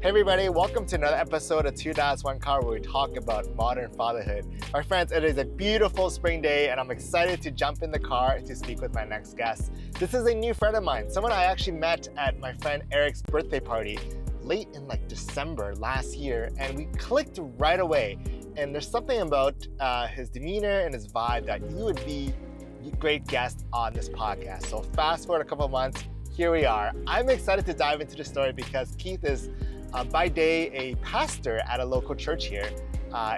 Hey everybody, welcome to another episode of Two Dads One Car where we talk about modern fatherhood. My friends, it is a beautiful spring day and I'm excited to jump in the car to speak with my next guest. This is a new friend of mine, someone I actually met at my friend Eric's birthday party late in December last year, and we clicked right away. And there's something about his demeanor and his vibe that you would be a great guest on this podcast. So fast forward a couple of months, here we are. I'm excited to dive into the story because Keith is by day a pastor at a local church here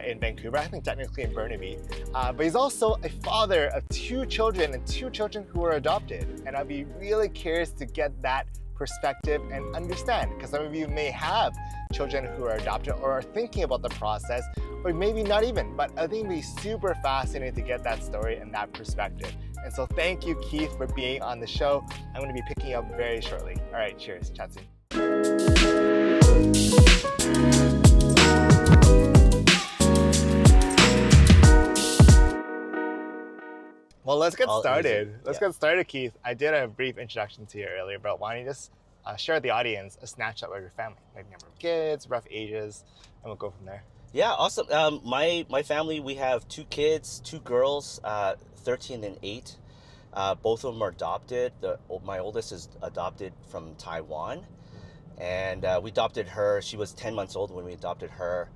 in Vancouver, I think technically in Burnaby, but he's also a father of two children and two children who are adopted. And I'd be really curious to get that perspective and understand, because some of you may have children who are adopted or are thinking about the process, or maybe not even, but I think it'd be super fascinating to get that story and that perspective. And so thank you, Keith, for being on the show. I'm going to be picking you up very shortly. All right, cheers. Chat soon. Well, let's get started. Let's get started, Keith. I did a brief introduction to you earlier, but why don't you just share with the audience a snapshot of your family, maybe number of kids, rough ages, and we'll go from there. Yeah, awesome. My family, we have two kids, two girls, 13 and 8. Both of them are adopted. My oldest is adopted from Taiwan, and we adopted her. She was 10 months old when we adopted her.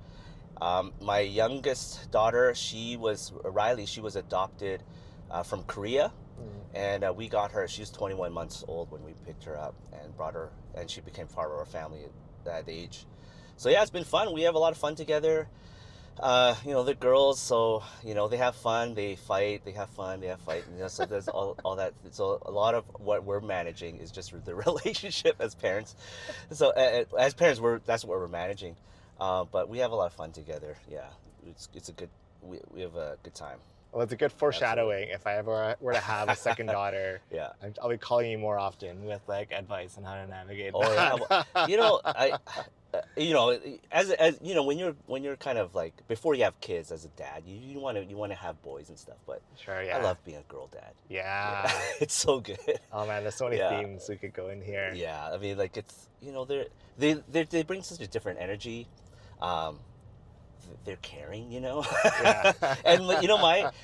My youngest daughter, Riley, she was adopted from Korea, and we got her. She was 21 months old when we picked her up and brought her, and she became part of our family at that age. So yeah, it's been fun. We have a lot of fun together. The girls, so, they have fun, they fight, they have fun, they have fight. So there's all that. So a lot of what we're managing is just the relationship as parents. So as parents, that's what we're managing. But we have a lot of fun together. Yeah, it's a good, we have a good time. Well, it's a good foreshadowing. Absolutely. If I ever were to have a second daughter, yeah, I'll be calling you more often with advice on how to navigate. Oh that. Yeah, when you're kind of before you have kids as a dad, you want to have boys and stuff. But sure, yeah, I love being a girl dad. Yeah. It's so good. Oh man, there's so many themes we could go in here. Yeah, I mean, it's they bring such a different energy. They're caring, Yeah. And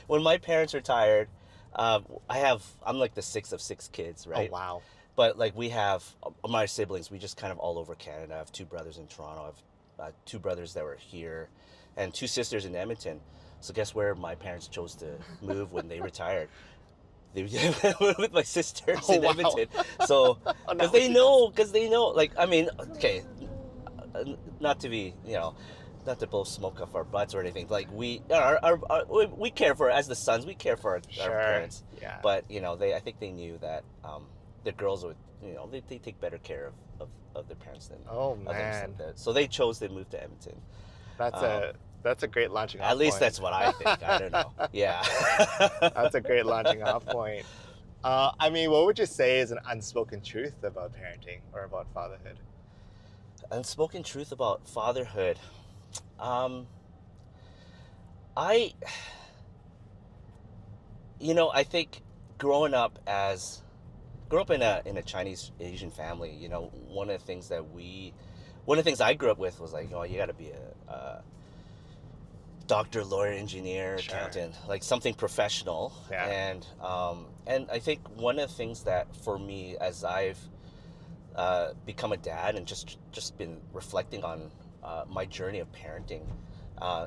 when my parents retired, I'm the sixth of 6 kids, right? Oh wow. But we have my siblings. We just kind of all over Canada. I have 2 brothers in Toronto. I have 2 brothers that were here, and 2 sisters in Edmonton. So guess where my parents chose to move when they retired? They went with my sisters in Edmonton. So because they know, okay, not to be, not to blow smoke off our butts or anything. We care for, as the sons, we care for our parents. Yeah. But I think they knew that the girls would, they take better care of their parents than man. So they chose to move to Edmonton. That's a great launching off point. At least that's what I think. I don't know. Yeah. That's a great launching off point. What would you say is an unspoken truth about parenting or about fatherhood? Unspoken truth about fatherhood. I think growing up in a Chinese Asian family, one of the things I grew up with was you got to be a doctor, lawyer, engineer, accountant, something professional. Yeah. And I think one of the things that for me, as I've become a dad and just been reflecting on my journey of parenting,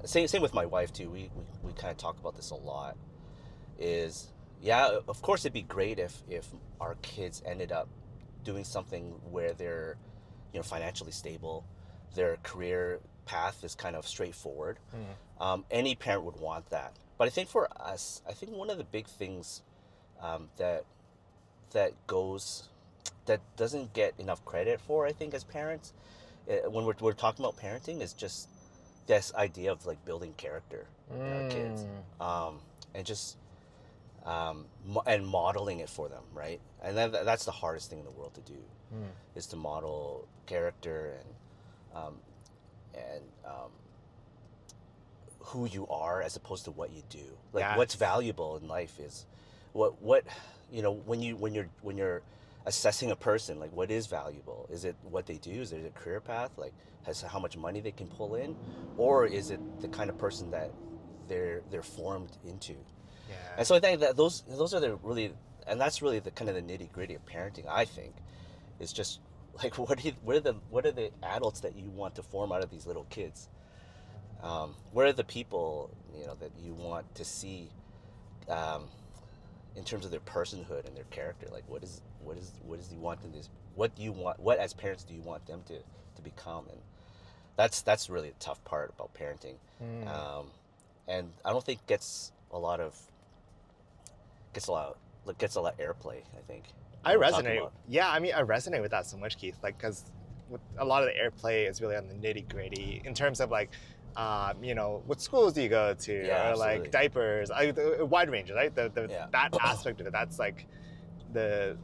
same with my wife too. We kind of talk about this a lot. Of course it'd be great if our kids ended up doing something where they're financially stable, their career path is kind of straightforward. Any parent would want that. But I think for us, one of the big things that doesn't get enough credit for, I think, as parents, when we're talking about parenting, is just this idea of building character in our kids, and just and modeling it for them, right? And that's the hardest thing in the world to do, is to model character and who you are as opposed to what you do. What's valuable in life is what when you're assessing a person, like what is valuable? Is it what they do? Is it a career path? Like has how much money they can pull in, or is it the kind of person that they're formed into? Yeah. And so I think that those are the really, and that's really the kind of the nitty gritty of parenting. I think is just like what are the adults that you want to form out of these little kids? What are the people that you want to see um, in terms of their personhood and their character? Like what is you want them to, what do you want, what as parents do you want them to become? And that's really a tough part about parenting. And I don't think gets a lot of airplay, I think. I Talking resonate. about. Yeah, I mean, I resonate with that so much, Keith. Like, because a lot of the airplay is really on the nitty gritty in terms of like, what schools do you go to, Yeah, or like absolutely. diapers, a wide range, right? Yeah. That aspect of it, that's like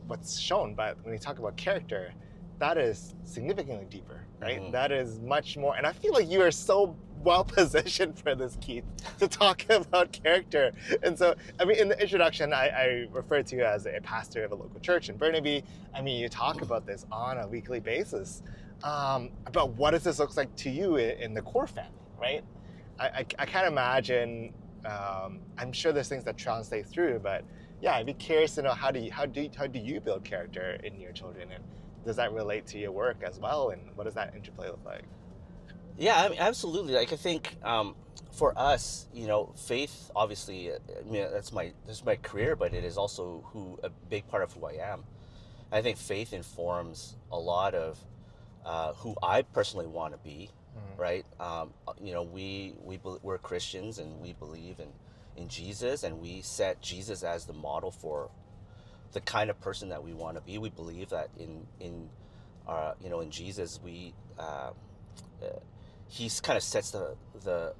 what's shown. But when you talk about character, that is significantly deeper, right? Mhm. That is much more. And I feel like you are so well positioned for this, Keith, to talk about character. And so, I mean, in the introduction, I referred to you as a pastor of a local church in Burnaby. I mean, you talk about this on a weekly basis, about what does this look like to you in the core family, right? I can't imagine. I'm sure there's things that translate through, but yeah, I'd be curious to know how do you build character in your children, and does that relate to your work as well, and what does that interplay look like? Yeah, I mean, absolutely. Like I think for us, faith obviously. I mean, that's my career, but it is also a big part of who I am. I think faith informs a lot of who I personally want to be, right? We're Christians and we believe in Jesus, and we set Jesus as the model for the kind of person that we want to be. We believe that in Jesus he's kind of sets the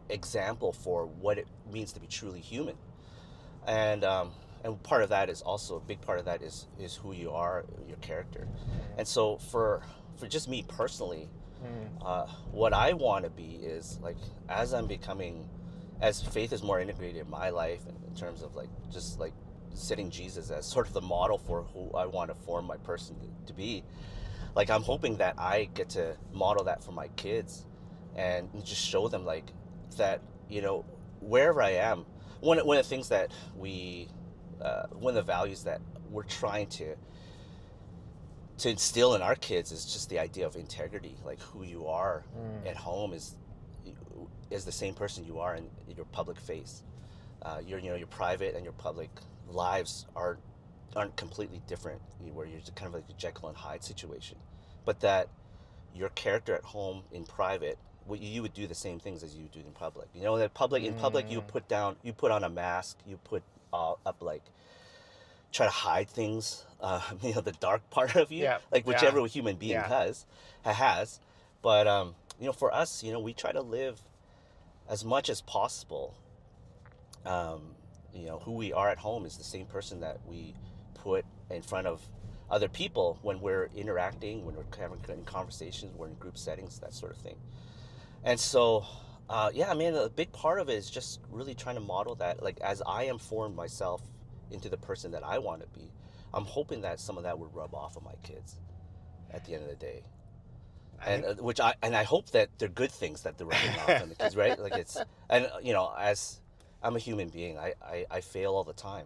example for what it means to be truly human, and part of that is also a big part of that is who you are, your character. And so for just me personally, what I want to be is like as faith is more integrated in my life, and in terms of like just like setting Jesus as sort of the model for who I want to form my person to be. Like I'm hoping that I get to model that for my kids, and just show them like that, wherever I am. One of the things that one of the values that we're trying to instill in our kids is just the idea of integrity. Like who you are at home is the same person you are in your public face. Your private and your public lives aren't completely different, where you're just kind of like a Jekyll and Hyde situation, but that your character at home in private, you would do the same things as you do in public. In public you put on a mask, you put up like try to hide things, the dark part of you, Yeah, like whichever yeah, human being yeah. has. But for us, we try to live as much as possible. Who we are at home is the same person that we put in front of other people when we're interacting, when we're having conversations, we're in group settings, that sort of thing. And so, yeah, I mean, a big part of it is just really trying to model that. Like, as I am formed myself into the person that I want to be, I'm hoping that some of that would rub off on my kids at the end of the day. And I hope that they're good things that they're rubbing off on the kids, right? Like as I'm a human being, I fail all the time,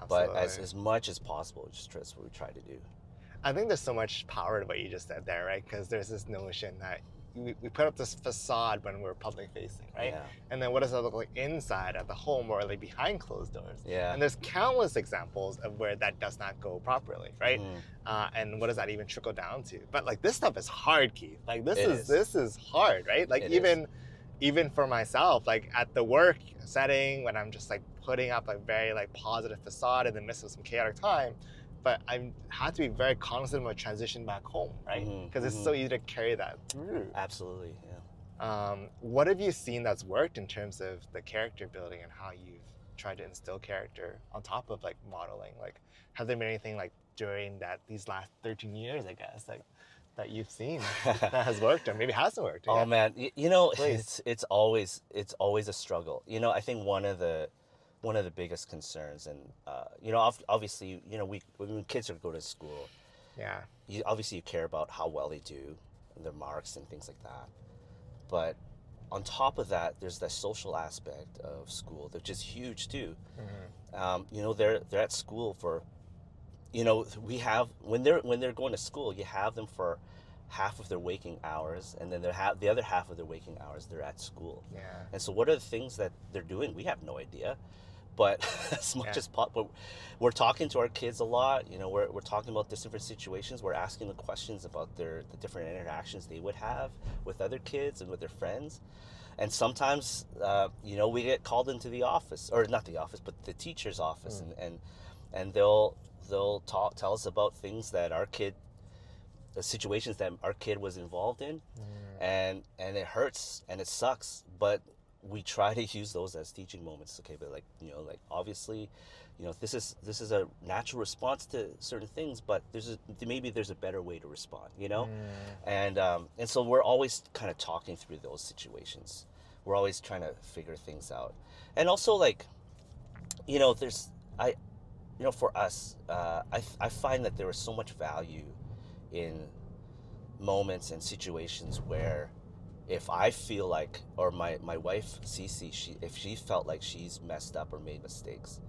but Absolutely. as much as possible, that's what we try to do. I think there's so much power to what you just said there, right? Because there's this notion that we put up this facade when we're public facing, right? Yeah. And then what does that look like inside at the home or like behind closed doors? Yeah. And there's countless examples of where that does not go properly, right? And what does that even trickle down to? But like this stuff is hard, Keith. Like this is hard, right? Like even for myself, like at the work setting when I'm just like putting up a very like positive facade in the midst of some chaotic time, but I had to be very cognizant of my transition back home, right? Because it's so easy to carry that through. Absolutely, yeah. What have you seen that's worked in terms of the character building and how you've tried to instill character on top of like modeling? Like, have there been anything like during these last 13 years, I guess, like that you've seen that has worked or maybe hasn't worked? Oh Yeah. man, it's always a struggle. I think one of the one of the biggest concerns. And obviously, we when kids are go to school, Yeah. you care about how well they do, their marks and things like that. But on top of that, there's the social aspect of school, which is huge too. They're at school for, we have when they're going to school, you have them for half of their waking hours, and then the other half of their waking hours they're at school. Yeah. And so, what are the things that they're doing? We have no idea. But as much Yeah. as but we're talking to our kids a lot. We're talking about different situations. We're asking them questions about the different interactions they would have with other kids and with their friends. And sometimes, we get called into the office, or not the office, but the teacher's office, and they'll tell us about things that the situations that our kid was involved in, and it hurts and it sucks, but we try to use those as teaching moments. Okay, but obviously, this is a natural response to certain things, but maybe there's a better way to respond. And so we're always kind of talking through those situations. We're always trying to figure things out, and also there's for us, I find that there is so much value in moments and situations where if I feel like, or my wife Cece, if she felt like she's messed up or made mistakes,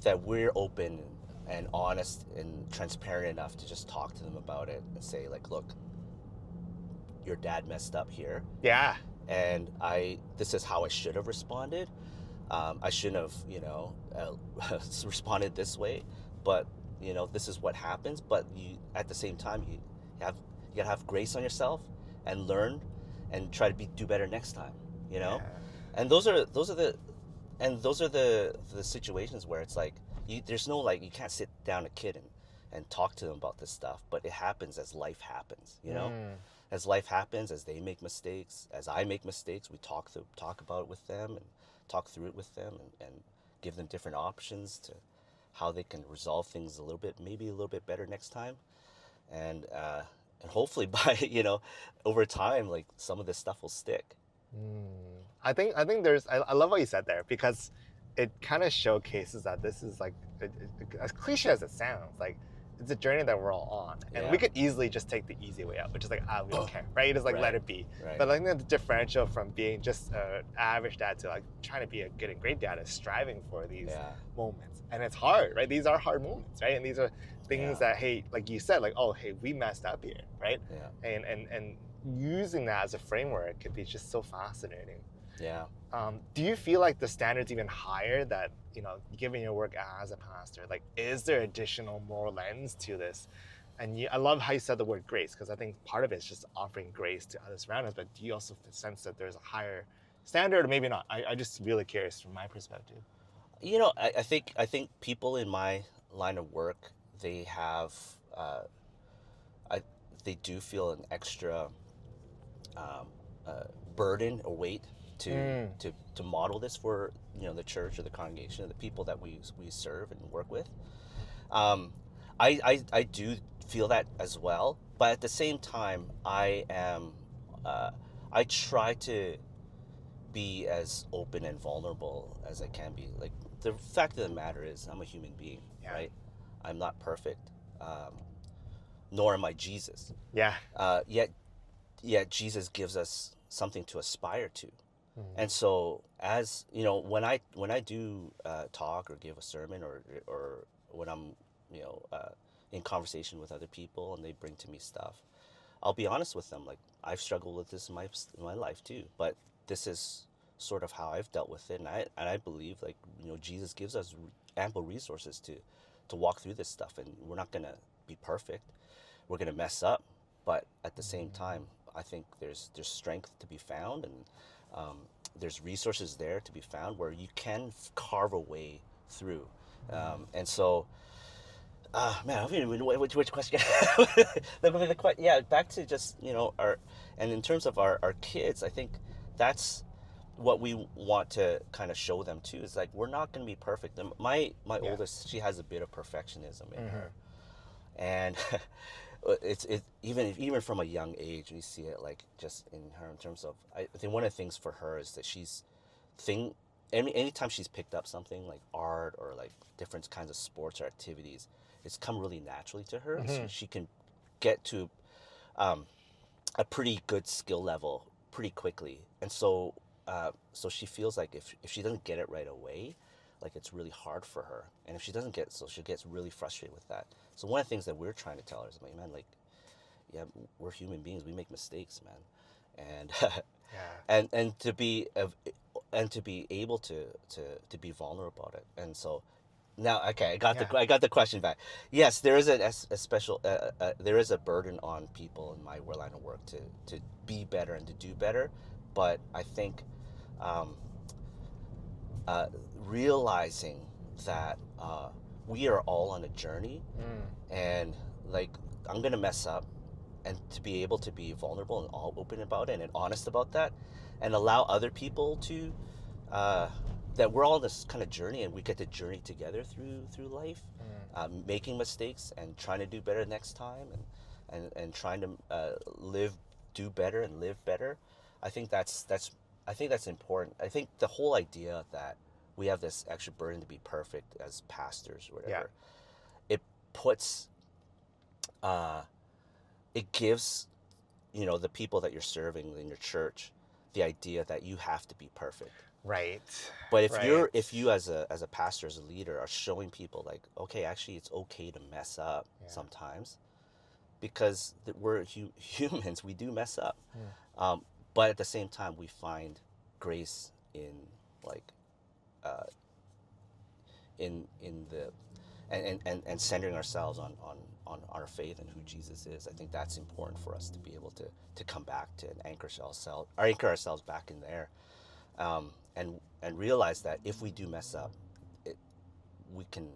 that we're open and honest and transparent enough to just talk to them about it and say look, your dad messed up here. Yeah. And this is how I should have responded. I shouldn't have, responded this way, but this is what happens. But at the same time, you gotta have grace on yourself and learn and try to do better next time. Yeah. And those are the situations where it's there's no you can't sit down a kid and talk to them about this stuff, but it happens as life happens. As life happens, as they make mistakes, as I make mistakes, we talk about it with them and talk through it with them and give them different options to how they can resolve things maybe a little bit better next time. And hopefully by, over time, some of this stuff will stick. I think I love what you said there, because it kind of showcases that this is as cliche as it sounds, it's a journey that we're all on, and we could easily just take the easy way out, which is we don't care, right? You just Right. let it be. Right. But I think the differential from being just an average dad to trying to be a good and great dad is striving for these moments, and it's hard, right? These are hard moments, right? And these are things that, hey, like you said, oh, hey, we messed up here, right? Yeah. And using that as a framework could be just so fascinating. Yeah. Do you feel like the standard's even higher that, given your work as a pastor, is there additional moral lens to this? And I love how you said the word grace, because I think part of it is just offering grace to others around us, but do you also sense that there's a higher standard, or maybe not? I'm just really curious from my perspective. I think people in my line of work, they have, they do feel an extra burden or weight to model this for the church or the congregation or the people that we serve and work with. I do feel that as well, but at the same time, I try to be as open and vulnerable as I can be. The fact of the matter is, I'm a human being, right? I'm not perfect, nor am I Jesus. Yeah. Yet Jesus gives us something to aspire to. And so, as when I do talk or give a sermon, or when I'm in conversation with other people and they bring to me stuff, I'll be honest with them. I've struggled with this in my life too, but this is sort of how I've dealt with it, and I believe Jesus gives us ample resources to walk through this stuff, and we're not gonna be perfect. We're gonna mess up, but at the same time, I think there's strength to be found, and there's resources there to be found where you can carve a way through. And so, man, I don't even know which question. Back to just and in terms of our kids, I think that's what we want to kind of show them too. Is we're not going to be perfect. And my oldest, she has a bit of perfectionism in her, and it's even from a young age we see it just in her, in terms of, I think one of the things for her is that she's anytime she's picked up something like art or like different kinds of sports or activities, it's come really naturally to her. She can get to um, a pretty good skill level pretty quickly, and so she feels like if she doesn't get it right away, like it's really hard for her, and if she doesn't get, so she gets really frustrated with that. So one of the things that we're trying to tell her is like, man, like, yeah, we're human beings, we make mistakes, man, and Yeah. and to be able to be vulnerable about it. And so now, okay, Yeah. I got the question back. Yes, there is a special there is a burden on people in my line of work to be better and to do better, but I think um, uh, realizing that we are all on a journey, and like I'm gonna mess up, and to be able to be vulnerable and all open about it and honest about that, and allow other people to uh, that we're all on this kind of journey, and we get to journey together through life, making mistakes and trying to do better next time, and trying to do better and live better. I think I think that's important. I think the whole idea that we have this extra burden to be perfect as pastors or whatever, it puts uh, it gives, you know, the people that you're serving in your church the idea that you have to be perfect. Right. But Right. if you as a pastor, as a leader, are showing people like, okay, actually it's okay to mess up sometimes, because we're humans, we do mess up. um, but at the same time we find grace in like in the and centering ourselves on our faith and who Jesus is. I think that's important for us to be able to come back to and anchor ourselves back in there, and realize that if we do mess up, it, we can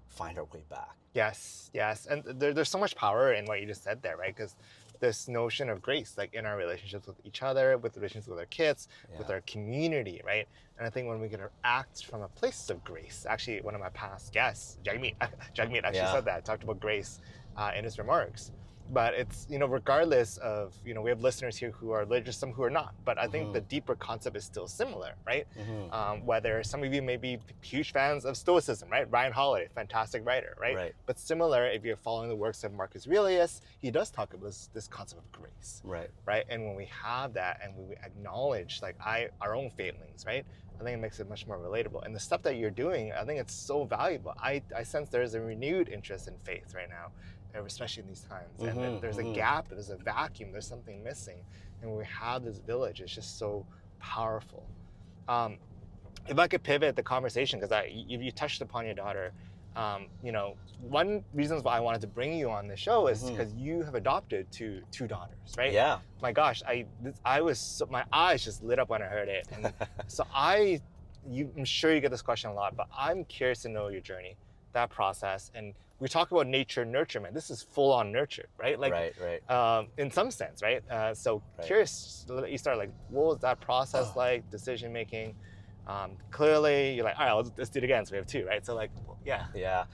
find our way back. Yes, yes. And there's so much power in what you just said there, right? Because this notion of grace, like in our relationships with each other, with relationships with our kids, with Yeah. our community, right? And I think when we can act from a place of grace, actually, one of my past guests, Jagmeet, Jagmeet actually Yeah. said that, talked about grace in his remarks. But it's, regardless of, we have listeners here who are religious, some who are not. But I think the deeper concept is still similar, right? Whether some of you may be huge fans of Stoicism, right? Ryan Holiday, fantastic writer, right? Right. But similar, if you're following the works of Marcus Aurelius, he does talk about this concept of grace, Right. right? And when we have that and we acknowledge like our own failings, right? I think it makes it much more relatable. And the stuff that you're doing, I think it's so valuable. I sense there's a renewed interest in faith right now, especially in these times. And there's a gap, there's a vacuum, there's something missing. And when we have this village, it's just so powerful. If I could pivot the conversation, because you touched upon your daughter, one reason why I wanted to bring you on the show is because you have adopted two daughters, right? Yeah. My gosh, my eyes just lit up when I heard it, and so I'm sure you get this question a lot, but I'm curious to know your journey, that process, and we talk about nature nurturement. This is full on nurture, right? Like, right. In some sense, right? So Right. curious to let you start. Like, what was that process like? Decision making. Clearly, you're like, all right, let's do it again. So we have two, right? So like, yeah. Yeah.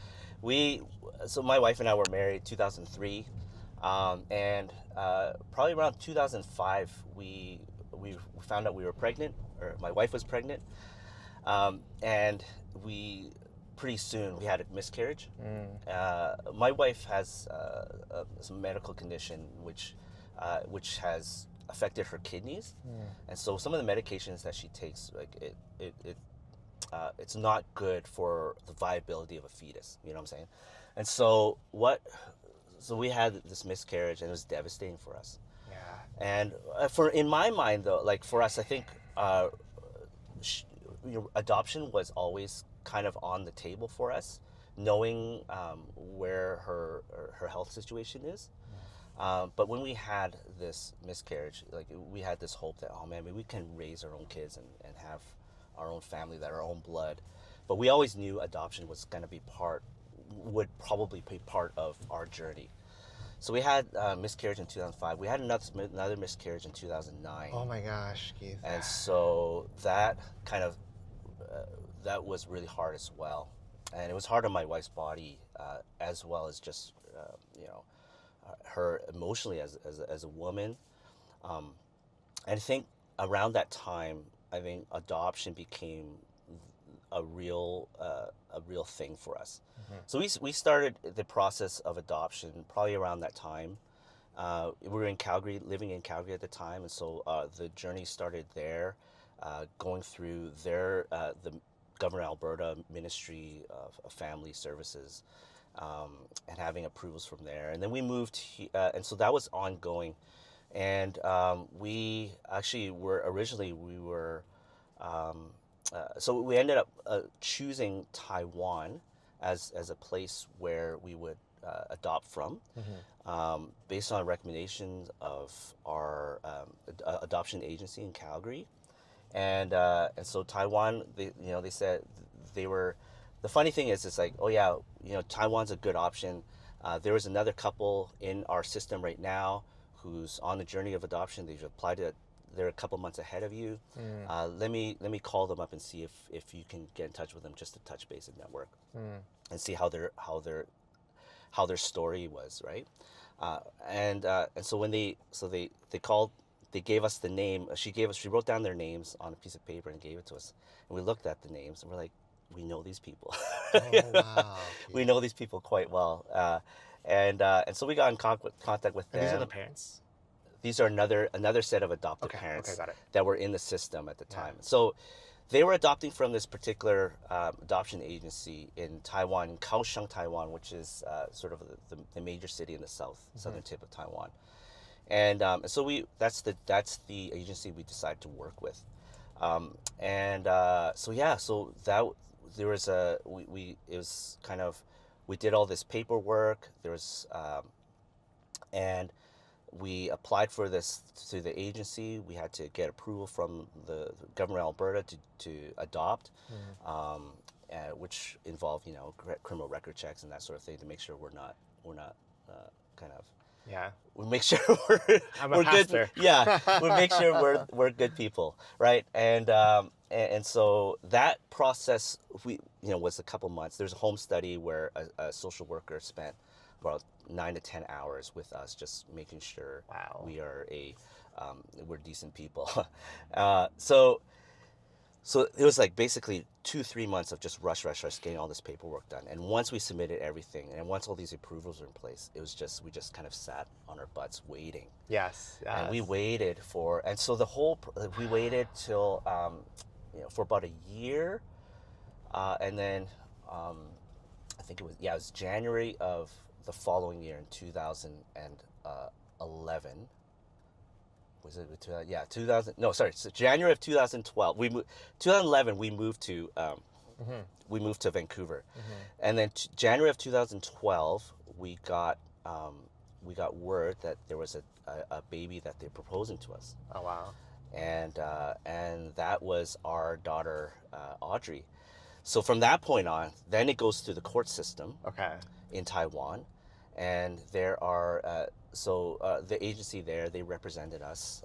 So my wife and I were married 2003, and probably around 2005 we found out we were pregnant, or my wife was pregnant, and we pretty soon we had a miscarriage. My wife has some medical condition which has affected her kidneys, and so some of the medications that she takes, like it's not good for the viability of a fetus. You know what I'm saying? And so we had this miscarriage, and it was devastating for us. Yeah. And in my mind, though, like for us, I think adoption was always kind of on the table for us, knowing where her health situation is. But when we had this miscarriage, like we had this hope that, oh man, maybe we can raise our own kids and have our own family, that our own blood. But we always knew adoption was going to would probably be part of our journey. So we had miscarriage in 2005. We had another miscarriage in 2009. Oh my gosh, Keith. And so that kind of that was really hard as well, and it was hard on my wife's body, as well as just her emotionally as a woman. And I think around that time, I think adoption became a real thing for us. Mhm. So we started the process of adoption probably around that time. We were in Calgary, living in Calgary at the time, and so the journey started there, going through the Government of Alberta Ministry of Family Services, and having approvals from there. And then we moved, and so that was ongoing. And we actually were originally we were so we ended up choosing Taiwan as a place where we would adopt from, based on recommendations of our adoption agency in Calgary. And so Taiwan, they said they were. The funny thing is, it's like, oh yeah, Taiwan's a good option. There was another couple in our system right now who's on the journey of adoption. They've applied it. They're a couple months ahead of you. Let me call them up and see if you can get in touch with them, just to touch base and network, and see how their story was, right? And so when they called, they gave us the name. She wrote down their names on a piece of paper and gave it to us, and we looked at the names and we're like, we know these people. Oh wow. We know these people quite well, and so we got in contact with And these are the them. parents. These are another set of adoptive Okay. parents Okay. Got it. that were in the system at the Yeah. time. So they were adopting from this particular adoption agency in Taiwan, Kaohsiung, Taiwan, which is sort of the major city in the southern tip of Taiwan. And so that's the agency we decided to work with. So that there was it was kind of, we did all this paperwork. There was and we applied for this to the agency. We had to get approval from the government of Alberta to adopt, which involved criminal record checks and that sort of thing, to make sure we're not kind of, Yeah. we make sure we're I'm a we're pastor. good. Yeah, we make sure we're good people, right? And so that process was a couple months. There's a home study where a social worker spent about 9 to 10 hours with us, just making sure Wow. we are we're decent people. So it was like basically 2-3 months of just rush getting all this paperwork done. And once we submitted everything, and once all these approvals were in place, we just kind of sat on our butts waiting. Yes. And we Yes. waited and so we waited till for about a year, and then I think it was January of the following year in 2011. Was it 2000? No, sorry. So January of 2012. 2011. We moved to Vancouver, and then January of 2012 we got word that there was a baby that they're proposing to us, Oh wow. and that was our daughter, Audrey. So from that point on, then it goes through the court system Okay. in Taiwan, and there are the agency there, they represented us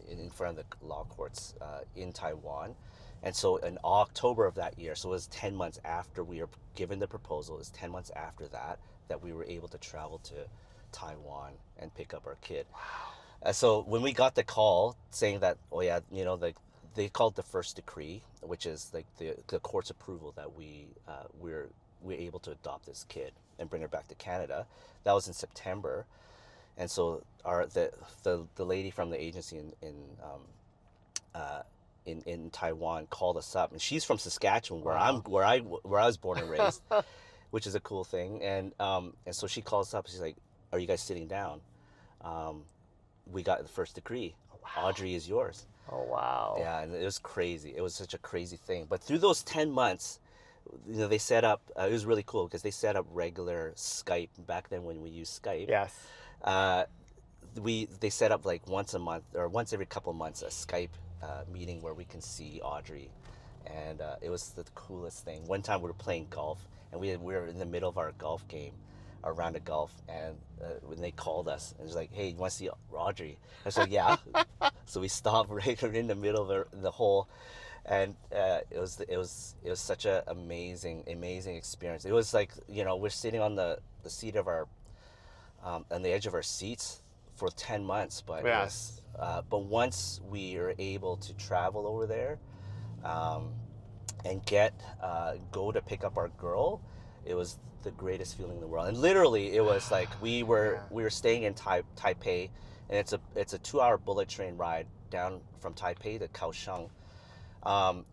in front of the law courts in Taiwan. And so in October of that year, so it was 10 months after we were given the proposal, it was 10 months after that we were able to travel to Taiwan and pick up our kid. Wow. So when we got the call saying that, oh yeah, they called the first decree, which is like the court's approval that we're able to adopt this kid and bring her back to Canada. That was in September. And so the lady from the agency in Taiwan called us up, and she's from Saskatchewan, where I was born and raised, which is a cool thing. And so she calls us up. She's like, "Are you guys sitting down? We got the first decree. Wow. Audrey is yours." Oh wow. Yeah, and it was crazy. It was such a crazy thing. But through those 10 months, they set up. It was really cool because they set up regular Skype back then when we used Skype. Yes. They set up like once a month or once every couple of months a Skype meeting where we can see Audrey, and it was the coolest thing. One time we were playing golf, and we were in the middle of our golf game, our round of golf, and when they called us, and it was like, "Hey, you want to see Audrey?" I was like, "Yeah." So we stopped right in the middle of the hole, and it was such an amazing experience. It was like we're sitting on the seat of our on the edge of our seats for 10 months, but but once we are able to travel over there, and go to pick up our girl, it was the greatest feeling in the world. And literally, it was like Yeah. we were staying in Taipei, and it's a 2 hour bullet train ride down from Taipei to Kaohsiung.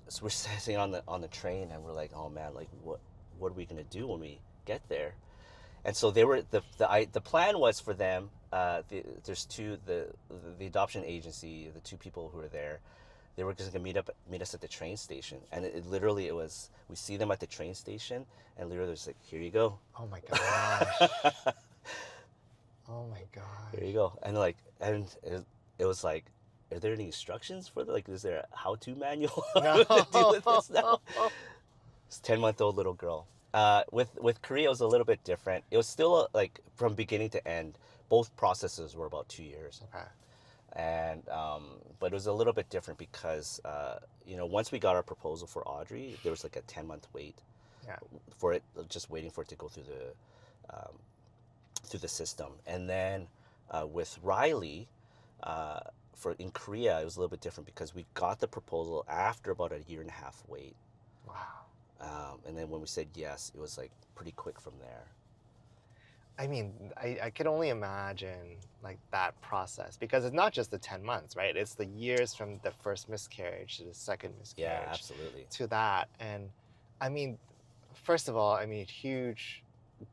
So we're sitting on the train, and we're like, oh man, like what are we gonna do when we get there? And so they were the plan was for them. There's the adoption agency, the two people who were there. They were just gonna meet us at the train station, and literally it was we see them at the train station, and literally it's like, here you go, Oh my gosh. Oh my here you gosh. go, and it was like, are there any instructions for like, is there a how-to manual No. to deal with this now? It's 10-month-old little girl. With Korea, it was a little bit different. It was still like from beginning to end. Both processes were about 2 years, Okay. and but it was a little bit different because once we got our proposal for Audrey, there was like a 10-month wait Yeah. for it, just waiting for it to go through the system, and then with Riley. For in Korea, it was a little bit different because we got the proposal after about a year and a half wait. Wow. And then when we said yes, it was like pretty quick from there. I mean, I could only imagine like that process because it's not just the 10 months, right? It's the years from the first miscarriage to the second Yeah, miscarriage absolutely. to that. And I mean, first of all, I mean, huge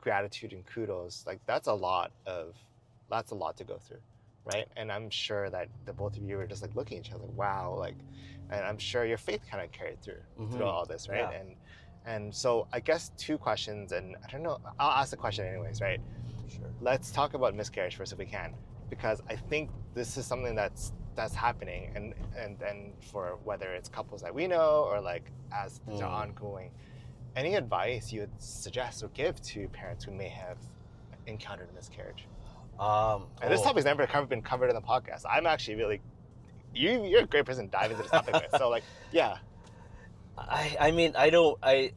gratitude and kudos. Like that's a lot to go through, right? And I'm sure that the both of you were just like looking at each other like, wow, like, and I'm sure your faith kind of carried through all this, right? Yeah. And so I guess two questions, and I don't know, I'll ask the question anyways, right? Sure. Let's talk about miscarriage first if we can, because I think this is something that's happening, and for whether it's couples that we know or like as they're ongoing. Any advice you would suggest or give to parents who may have encountered a miscarriage? And this topic's never been covered in the podcast. I'm actually really, you're a great person to dive into this topic with. So like, yeah. I mean, I don't I'm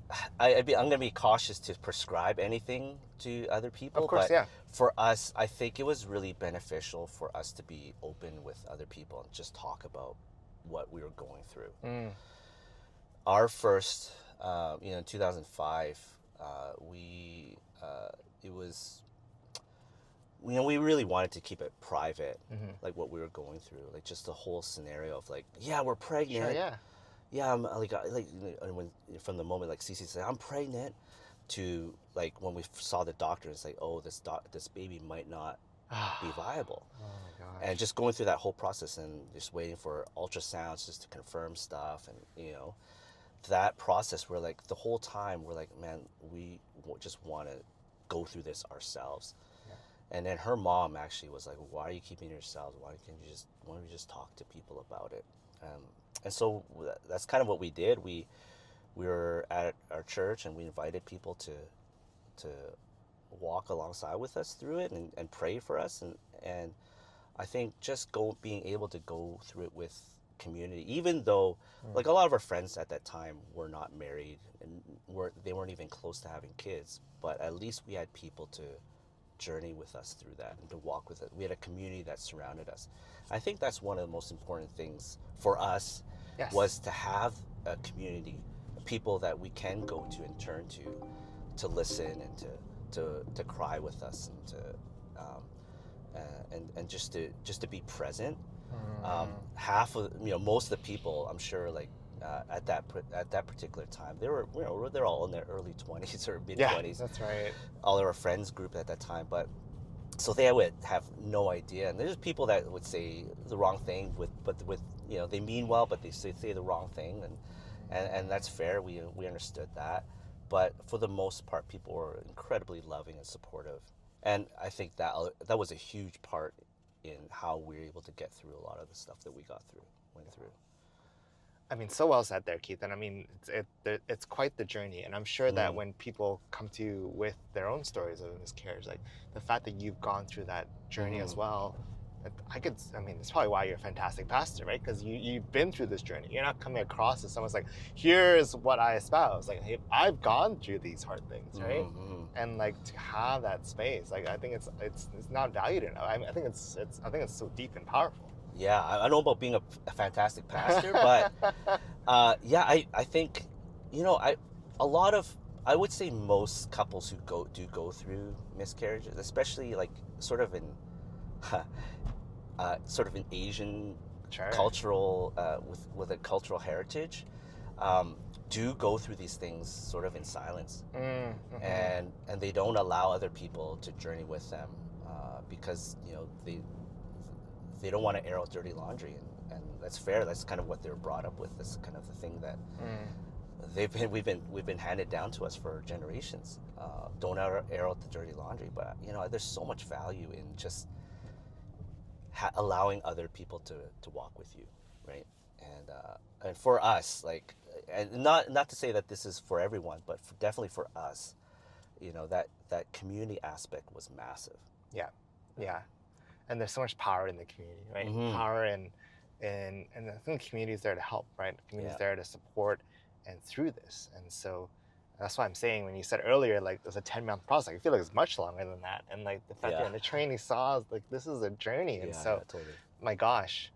gonna be cautious to prescribe anything to other people. Of course, but yeah. for us, I think it was really beneficial for us to be open with other people and just talk about what we were going through. Our first, in 2005, we it was, we really wanted to keep it private, like what we were going through, like just the whole scenario of like, yeah, we're pregnant. Sure, yeah. Yeah, I'm and when from the moment like Cece said I'm pregnant, to like when we saw the doctor, it's like, oh, this baby might not be viable. Oh my gosh. And just going through that whole process and just waiting for ultrasounds just to confirm stuff, and that process, we're like the whole time we're like, man, we just want to go through this ourselves. And then her mom actually was like, why are you keeping it yourselves? Why don't you just talk to people about it? And so that's kind of what we did. We were at our church, and we invited people to walk alongside with us through it, and pray for us. And I think just being able to go through it with community, even though like a lot of our friends at that time were not married and they weren't even close to having kids, but at least we had people to journey with us through that and to walk with it. We had a community that surrounded us. I think that's one of the most important things for us. Yes. Was to have a community, people that we can go to and turn to listen and to cry with us, and just to be present. Half of most of the people, I'm sure, like at that particular time, they're all in their early 20s or mid 20s. Yeah, that's right. All of our friends group at that time, but so they would have no idea. And there's people that would say the wrong thing with they mean well, but they say the wrong thing, and that's fair. We understood that, but for the most part, people were incredibly loving and supportive, and I think that was a huge part in how we were able to get through a lot of the stuff that we went through. I mean, so well said there, Keith. And I mean, it's quite the journey. And I'm sure that when people come to you with their own stories of miscarriage, like the fact that you've gone through that journey as well, I mean, it's probably why you're a fantastic pastor, right? Because you've been through this journey. You're not coming across as someone's like, here's what I espouse. Like, hey, I've gone through these hard things, right? And like to have that space, like I think it's not valued enough. I think it's so deep and powerful. Yeah, I don't know about being a fantastic pastor, but yeah, I think you know, a lot of, I would say most couples who go through miscarriages, especially like sort of in sort of an Asian Sure. cultural with a cultural heritage, do go through these things sort of in silence, and they don't allow other people to journey with them, because you know they don't want to air out dirty laundry, and that's fair. That's kind of what they're brought up with. This kind of the thing that we've been handed down to us for generations. Don't air out the dirty laundry, but you know there's so much value in just allowing other people to walk with you, right? And for us, like, and not to say that this is for everyone, but definitely for us, you know, that community aspect was massive. Yeah, yeah, and there's so much power in the community, right? Power and I think the community is there to help, right? The community is there to support and through this, and so that's why I'm saying when you said earlier, like there's a 10-month process, I feel like it's much longer than that, and like the fact that in the training saw like this is a journey, and so Totally. my gosh,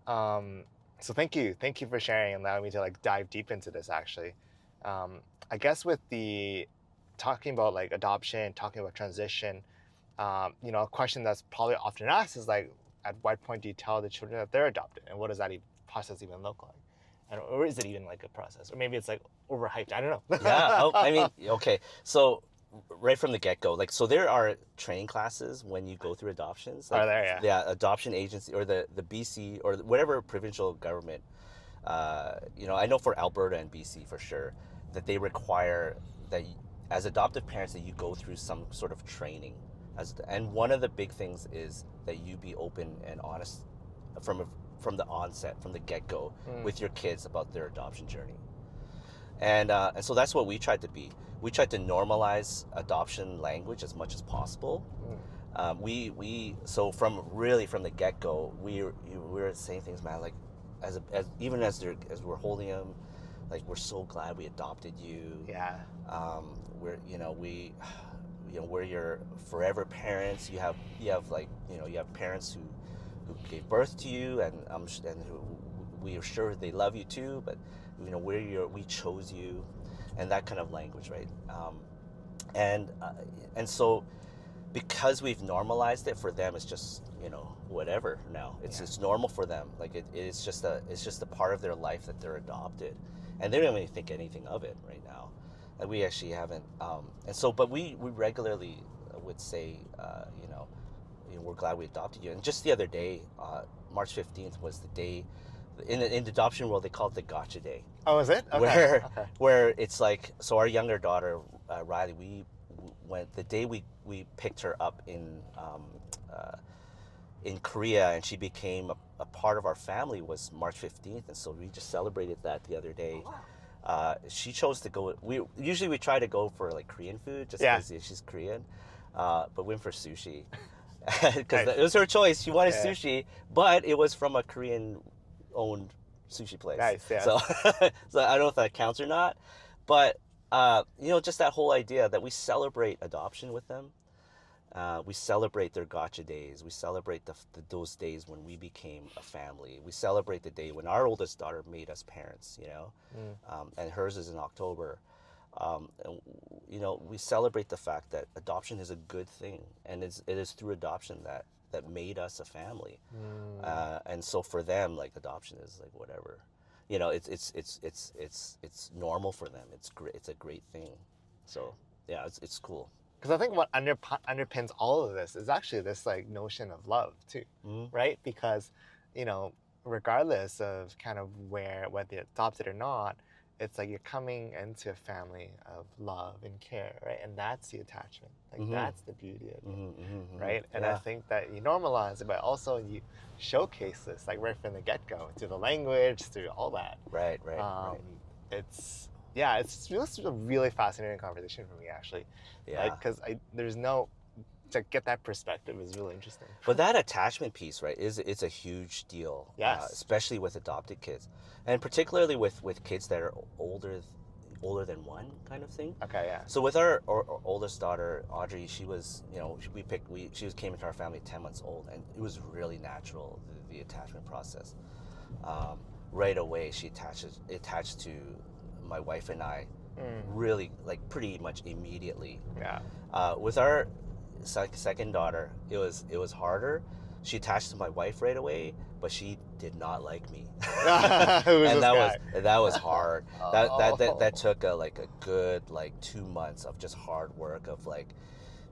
so thank you for sharing and allowing me to like dive deep into this actually. I guess with the talking about like adoption, talking about transition, you know, a question that's probably often asked is like, at what point do you tell the children that they're adopted, and what does that process even look like? And, or is it even like a process, or maybe it's like overhyped? I don't know. Yeah. Oh, I mean, okay. So right from the get-go, like, so there are training classes when you go through adoptions. Like, Are there? Yeah. Yeah, adoption agency or the BC or whatever provincial government. You know, I know for Alberta and BC for sure that they require that as adoptive parents that you go through some sort of training. And one of the big things is that you be open and honest from the onset, from the get-go, with your kids about their adoption journey. And so that's what we tried to be. We tried to normalize adoption language as much as possible. So from the get-go, we were saying things, man, like as we're holding them, like, we're so glad we adopted you. Yeah. We're your forever parents. You have parents who gave birth to you, and who we are sure they love you too, but you know, we chose you, and that kind of language, right? And so because we've normalized it, for them it's just, you know, whatever now. It's normal for them. Like it's just a part of their life that they're adopted, and they don't even think anything of it right now. And we actually haven't. But we regularly would say, we're glad we adopted you. And just the other day, March 15th was the day. In the adoption world, they call it the gotcha day. Oh, is it? Okay. Where it's like, so our younger daughter, Riley, we went the day we picked her up in Korea, and she became a part of our family, was March 15th, and so we just celebrated that the other day. She chose to go. We usually try to go for like Korean food, just because she's Korean, but went for sushi because it was her choice. She wanted sushi, but it was from a Korean-owned sushi place. Nice, yeah. So, so I don't know if that counts or not, but just that whole idea that we celebrate adoption with them. We celebrate their gotcha days. We celebrate those days when we became a family. We celebrate the day when our oldest daughter made us parents, and hers is in October. And, we celebrate the fact that adoption is a good thing, and it is through adoption that made us a family. And so for them, like, adoption is like whatever, it's normal for them. It's great. It's a great thing. So yeah, it's cool. Because I think what underpins all of this is actually this like notion of love too, right? Because, regardless of kind of whether you're adopted or not, it's like you're coming into a family of love and care, right? And that's the attachment. Like that's the beauty of it, right? And I think that you normalize it, but also you showcase this like right from the get-go, through the language, through all that. Right. It's just a really fascinating conversation for me, actually. Yeah. Because to get that perspective is really interesting. But that attachment piece, right, it's a huge deal. Yes. Especially with adopted kids, and particularly with kids that are older than one, kind of thing. Okay, yeah. So with our oldest daughter, Audrey, she was, she came into our family 10 months old, and it was really natural, the attachment process. Right away, she attached to my wife and I Mm. really like pretty much immediately. Yeah. With our second daughter, it was harder. She attached to my wife right away, but she did not like me, Who's and this guy? that was hard. That Oh. took a good like 2 months of just hard work of like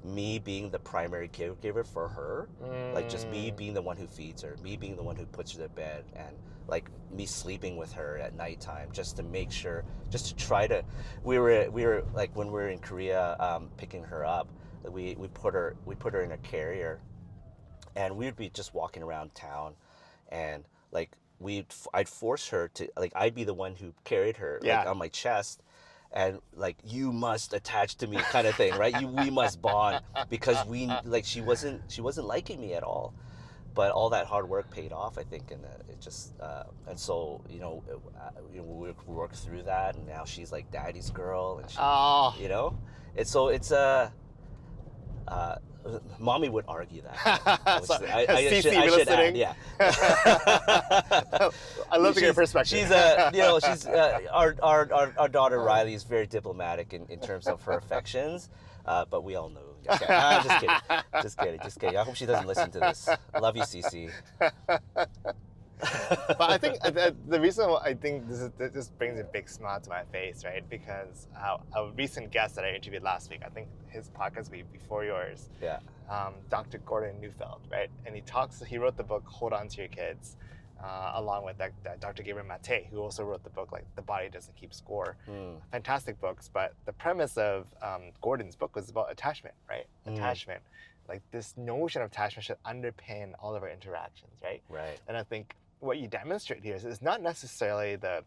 me being the primary caregiver for her, like just me Mm. being the one who feeds her, me being the one who puts her to bed, and like me sleeping with her at nighttime just to make sure, just to try to. We were like when we were in Korea, picking her up. We put her in a carrier, and we'd be just walking around town, and like I'd force her to, like, I'd be the one who carried her like Yeah. on my chest, and like, you must attach to me kind of thing, right? We must bond, because like she wasn't liking me at all, but all that hard work paid off, I think, and it just and so we worked through that, and now she's like daddy's girl, and she, Oh. you know, it's so it's uh, mommy would argue that, which So, I Cece, should, you I were should add, listening? yeah. I love to get your perspective. She's she's our daughter Riley is very diplomatic in terms of her affections, but we all know. Okay, just kidding, just kidding. I hope she doesn't listen to this. Love you, Cece. But I think the reason why I think this brings a big smile to my face, right? Because a recent guest that I interviewed last week, I think his podcast will be before yours, Yeah. Dr. Gordon Neufeld, right? And he wrote the book Hold On to Your Kids, along with that Dr. Gabriel Maté, who also wrote the book like The Body Doesn't Keep Score. Fantastic books, but the premise of Gordon's book was about attachment, right? Attachment. Like this notion of attachment should underpin all of our interactions, right? Right. And I think what you demonstrate here is not necessarily the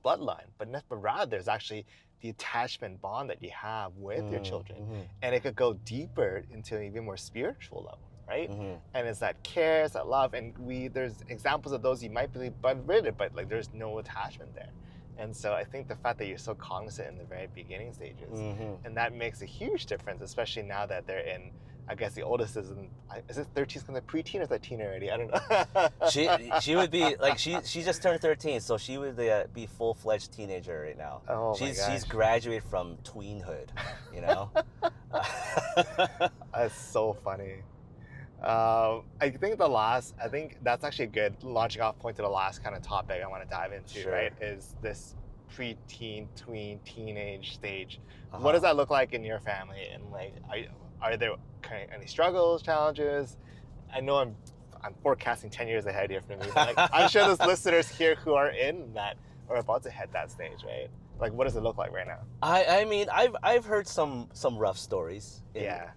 bloodline, but rather it's actually the attachment bond that you have with your children. And it could go deeper into an even more spiritual level, right? And it's that care, it's that love, and there's examples of those you might be bedridden, but like there's no attachment there. And so I think the fact that you're so cognizant in the very beginning stages, and that makes a huge difference, especially now that they're in, I guess the oldest is it 13, kind of preteen, or is that teen already? I don't know. She would be like, she just turned 13, so she would be full-fledged teenager right now. Oh my she's gosh. graduated from tweenhood, you know. That's so funny. I think that's actually a good launching off point to the last kind of topic I want to dive into, Sure. right? Is this preteen, tween, teenage stage. What does that look like in your family? And like, are there any struggles, challenges? I know I'm forecasting 10 years ahead here for me, but like, I'm sure there's listeners here who are in that or about to head that stage, right? Like, what does it look like right now? I mean, I've heard some rough stories. Yeah.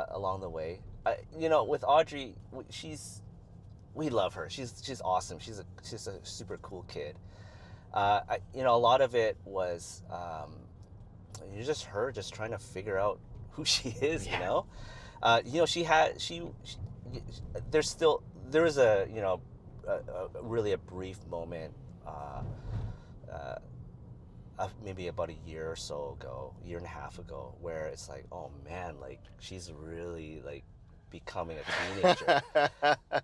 Along the way. With Audrey, we love her. She's awesome. She's a super cool kid. A lot of it was just her just trying to figure out who she is. Yeah. There was a really a brief moment, maybe about a year or so ago, year and a half ago, where it's like, oh man, like she's really like becoming a teenager.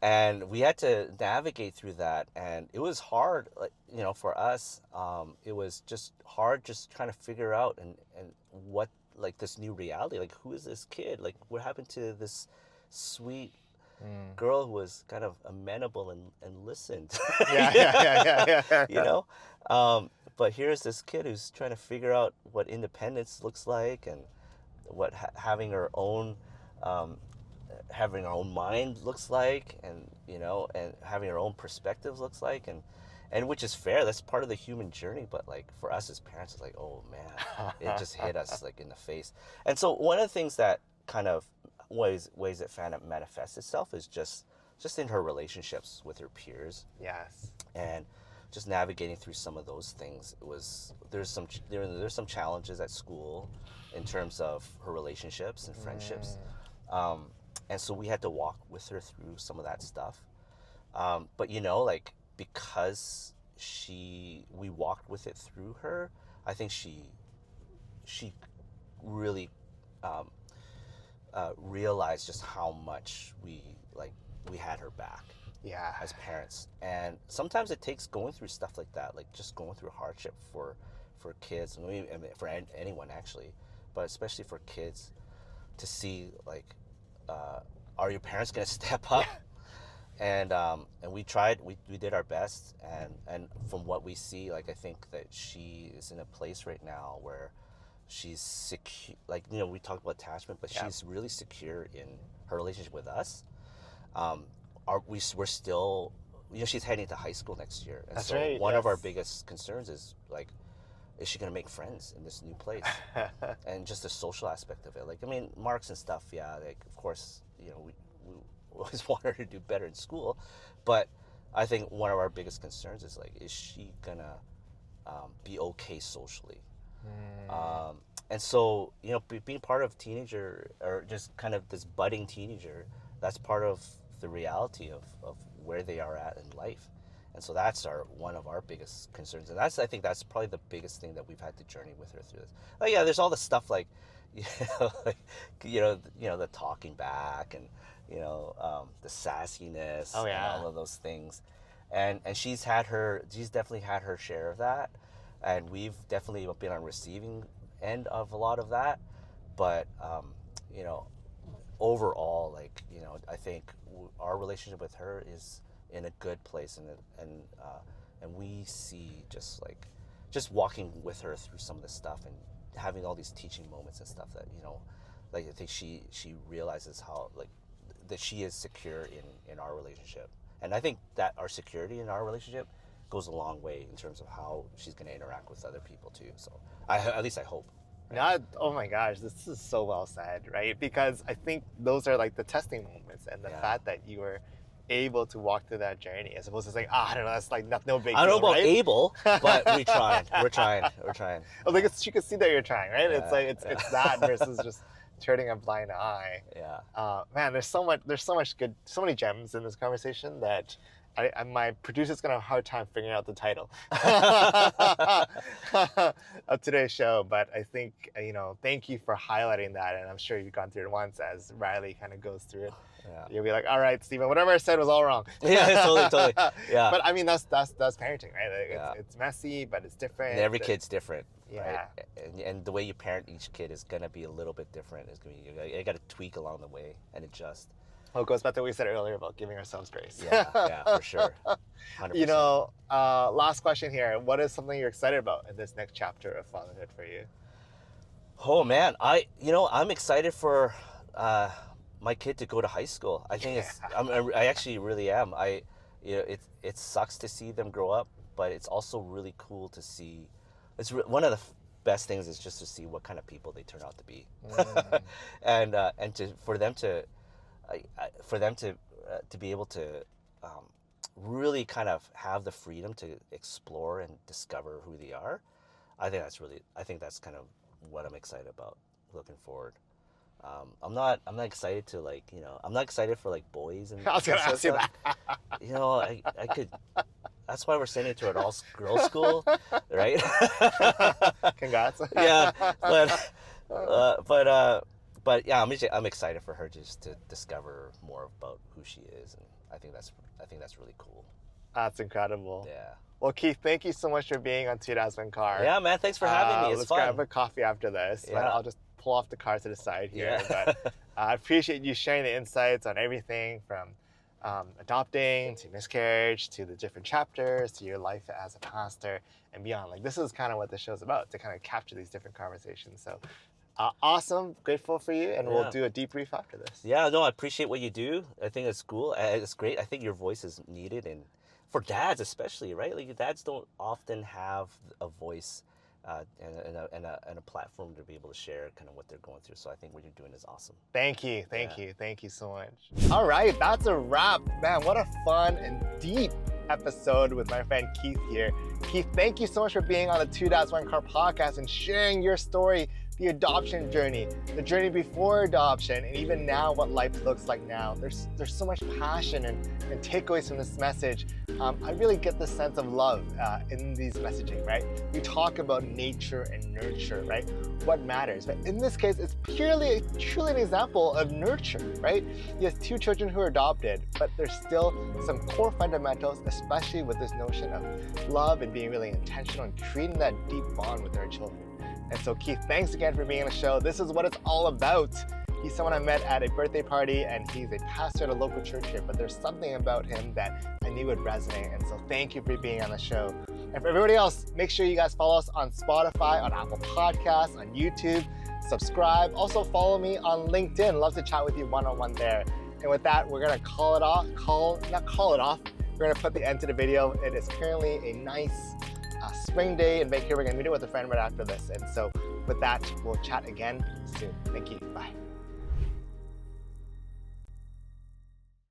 And we had to navigate through that, and it was hard, like, for us. It was just hard, just trying to figure out and what, like, this new reality, like, who is this kid, like, what happened to this sweet girl who was kind of amenable and listened. Yeah. But here's this kid who's trying to figure out what independence looks like, and what having her own mind looks like, and and having her own perspectives looks like, and which is fair. That's part of the human journey. But like, for us as parents, it's like, oh man, it just hit us like in the face. And so one of the things that kind of ways that manifests itself is just in her relationships with her peers. Yes. And just navigating through some of those things. There's some challenges at school in terms of her relationships and friendships. And so we had to walk with her through some of that stuff. But like, because we walked with it through her, I think she really realized just how much we had her back. Yeah. as parents. And sometimes it takes going through stuff like that, like just going through hardship for kids, and I mean, for anyone actually, but especially for kids, to see like, are your parents gonna step up? And we tried, we did our best, and from what we see, like I think that she is in a place right now where she's secure. Like, you know, we talked about attachment, but Yeah. she's really secure in her relationship with us. We're still, you know, she's heading to high school next year, and That's so right, one of our yes. biggest concerns is like, is she gonna make friends in this new place? And just the social aspect of it. Like, I mean, marks and stuff, yeah, like of course, you know, we always want her to do better in school, but I think one of our biggest concerns is like, is she gonna be okay socially? Mm. And so, you know, being part of teenager, or just kind of this budding teenager, that's part of the reality of where they are at in life. And so that's one of our biggest concerns. And I think that's probably the biggest thing that we've had to journey with her through this. Like, yeah, there's all the stuff like, you know, like, the talking back, and, the sassiness, Oh, and yeah. all of those things. And she's definitely had her share of that. And we've definitely been on receiving end of a lot of that. But, you know, overall, like, I think our relationship with her is in a good place, and we see just walking with her through some of this stuff, and having all these teaching moments and stuff that, like, I think she realizes how, like, that she is secure in our relationship. And I think that our security in our relationship goes a long way in terms of how she's going to interact with other people too. So at least I hope. Not, oh my gosh, this is so well said, right? Because I think those are like the testing moments, and the Yeah. fact that you were able to walk through that journey as opposed to saying, I don't know, that's like no big deal, I don't know about right? able, but we're trying. We're trying. Oh, like she could see that you're trying, right? It's Yeah, like it's yeah. it's that versus just turning a blind eye. Yeah. Man, there's so much good, so many gems in this conversation that my producer's gonna have a hard time figuring out the title of today's show. But I think, thank you for highlighting that, and I'm sure you've gone through it once as Riley kind of goes through it. Yeah. You'll be like, all right, Stephen, whatever I said was all wrong. Yeah, totally. Yeah. But I mean, that's parenting, right? Like, Yeah. it's messy, but it's different. And every kid's different. Yeah. Right? And the way you parent each kid is gonna be a little bit different. It's gonna be, you got to tweak along the way and adjust. Well, it goes back to what we said earlier about giving ourselves grace. Yeah, for sure. 100%. Last question here. What is something you're excited about in this next chapter of fatherhood for you? Oh man, I'm excited for my kid to go to high school. I think I actually really am. It sucks to see them grow up, but it's also really cool to see. One of the best things is just to see what kind of people they turn out to be, and for them to be able to really kind of have the freedom to explore and discover who they are. I think that's kind of what I'm excited about looking forward. I'm not excited to, like, I'm not excited for like boys and I was gonna ask you that. I could. That's why we're sending it to an all girls school, right? Congrats. Yeah, but yeah, I'm excited for her just to discover more about who she is, and I think that's really cool. That's incredible. Yeah. Well, Keith, thank you so much for being on Two Dads One Car. Yeah, man. Thanks for having me. It's let's fun. grab a coffee after this. Yeah. But I'll just pull off the car to the side here. Yeah. But I appreciate you sharing the insights on everything from adopting to miscarriage to the different chapters to your life as a pastor and beyond. Like, this is kind of what the show's about, to kind of capture these different conversations. So awesome, grateful for you, and we'll do a debrief after this. Yeah, no, I appreciate what you do. I think it's cool. It's great. I think your voice is needed, and for dads especially, right? Like, dads don't often have a voice and a platform to be able to share kind of what they're going through. So I think what you're doing is awesome. Thank you so much. All right, that's a wrap. Man, what a fun and deep episode with my friend Keith here. Keith, thank you so much for being on the Two Dads One Car podcast and sharing your story the adoption journey, the journey before adoption, and even now what life looks like now. There's so much passion and takeaways from this message. I really get the sense of love in these messaging, right? We talk about nature and nurture, right? What matters, but in this case, it's truly an example of nurture, right? He has two children who are adopted, but there's still some core fundamentals, especially with this notion of love and being really intentional and creating that deep bond with our children. And so Keith, thanks again for being on the show. This is what it's all about. He's someone I met at a birthday party, and he's a pastor at a local church here, but there's something about him that I knew would resonate, and so thank you for being on the show. And for everybody else, make sure you guys follow us on Spotify, on Apple Podcasts, on YouTube, subscribe. Also follow me on LinkedIn. Love to chat with you one-on-one there. And with that, we're gonna call it off. We're gonna put the end to the video. It is currently a nice spring day in Vancouver. We're gonna meet it with a friend right after this. And so with that, we'll chat again soon. Thank you, bye.